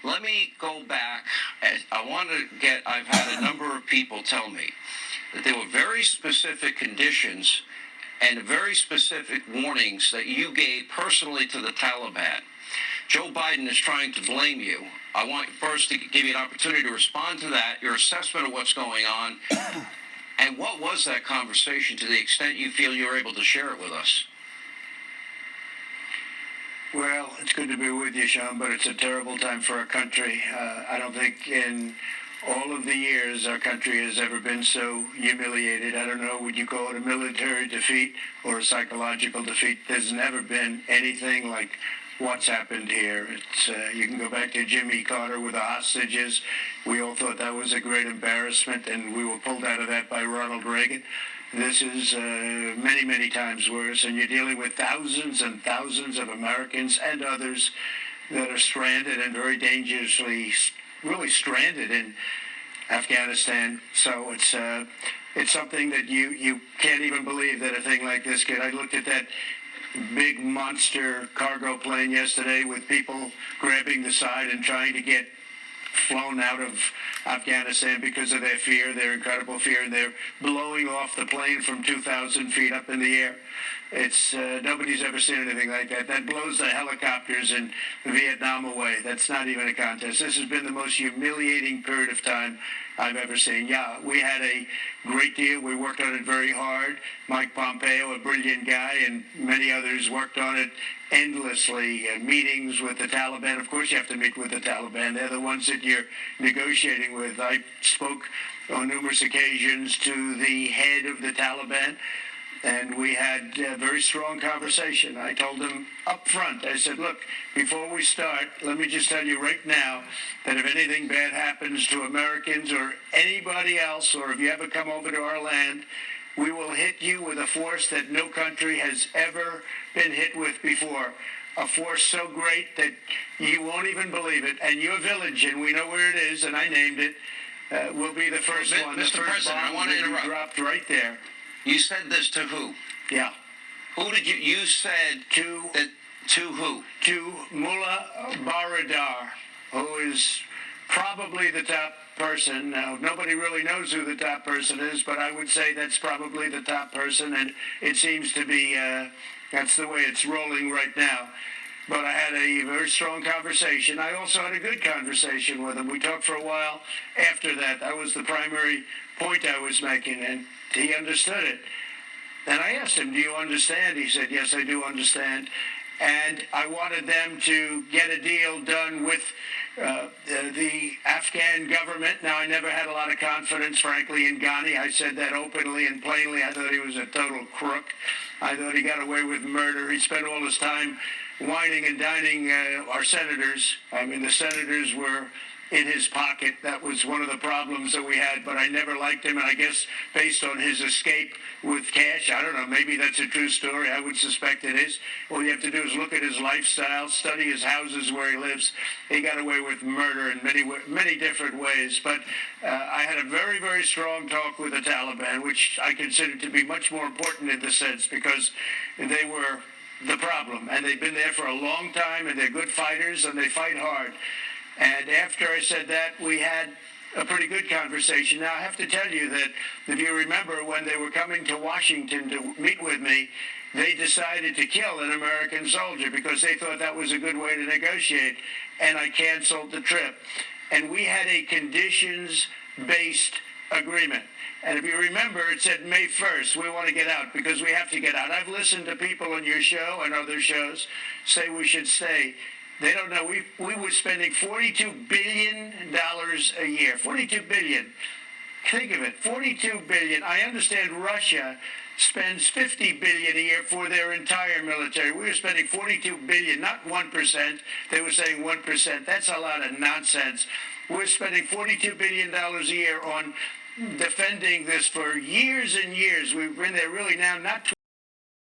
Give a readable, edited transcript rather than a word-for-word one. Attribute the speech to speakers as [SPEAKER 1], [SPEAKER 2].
[SPEAKER 1] let me go back. I've had a number of people tell me that there were very specific conditions and very specific warnings that you gave personally to the Taliban. Joe Biden is trying to blame you. I want first to give you an opportunity to respond to that, your assessment of what's going on, and what was that conversation to the extent you feel you're able to share it with us.
[SPEAKER 2] Well, it's good to be with you, Sean, but it's a terrible time for our country. I don't think in all of the years our country has ever been so humiliated. I don't know, would you call it a military defeat or a psychological defeat? There's never been anything like what's happened here. It's you can go back to Jimmy Carter with the hostages. We all thought that was a great embarrassment, and we were pulled out of that by Ronald Reagan. This is many, many times worse, and you're dealing with thousands and thousands of Americans and others that are stranded and very dangerously, really stranded in Afghanistan. So it's something that you can't even believe that a thing like this could. I looked at that big monster cargo plane yesterday with people grabbing the side and trying to get flown out of Afghanistan because of their fear, their incredible fear, and they're blowing off the plane from 2,000 feet up in the air. It's nobody's ever seen anything like that. That blows the helicopters in Vietnam away. That's not even a contest. This has been the most humiliating period of time I've ever seen. Yeah, we had a great deal. We worked on it very hard. Mike Pompeo, a brilliant guy, and many others worked on it endlessly. Meetings with the Taliban. Of course you have to meet with the Taliban. They're the ones that you're negotiating with. I spoke on numerous occasions to the head of the Taliban, and we had a very strong conversation. I told him up front, I said, look, before we start, let me just tell you right now that if anything bad happens to Americans or anybody else, or if you ever come over to our land, we will hit you with a force that no country has ever been hit with before. A force so great that you won't even believe it. And your village, and we know where it is, and I named it, will be the first one.
[SPEAKER 1] Mr. President, I want to interrupt.
[SPEAKER 2] Dropped right there.
[SPEAKER 1] You said this to who?
[SPEAKER 2] Yeah.
[SPEAKER 1] Who did you said
[SPEAKER 2] to
[SPEAKER 1] who?
[SPEAKER 2] To Mullah Baradar, who is probably the top person. Now, nobody really knows who the top person is, but I would say that's probably the top person, and it seems to be, that's the way it's rolling right now. But I had a very strong conversation. I also had a good conversation with him. We talked for a while after that. That was the primary point I was making, and he understood it. And I asked him, do you understand? He said, yes, I do understand. And I wanted them to get a deal done with the Afghan government. Now, I never had a lot of confidence, frankly, in Ghani. I said that openly and plainly. I thought he was a total crook. I thought he got away with murder. He spent all his time whining and dining our senators. I mean, the senators were in his pocket. That was one of the problems that we had, but I never liked him, and I guess based on his escape with cash, I don't know, maybe that's a true story. I would suspect it is. All you have to do is look at his lifestyle, study his houses where he lives. He got away with murder in many different ways, but I had a very, very strong talk with the Taliban, which I consider to be much more important in this sense because they were the problem, and they've been there for a long time, and they're good fighters, and they fight hard. And after I said that, we had a pretty good conversation. Now, I have to tell you that if you remember when they were coming to Washington to meet with me, they decided to kill an American soldier because they thought that was a good way to negotiate, and I canceled the trip. And we had a conditions-based agreement. And if you remember, it said May 1st, we want to get out because we have to get out. I've listened to people on your show and other shows say we should stay. They don't know. We were spending $42 billion a year. $42 billion. Think of it. $42 billion. I understand Russia spends $50 billion a year for their entire military. We were spending $42 billion, not 1%. They were saying 1%. That's a lot of nonsense. We're spending $42 billion a year on defending this for years and years. We've been there really now not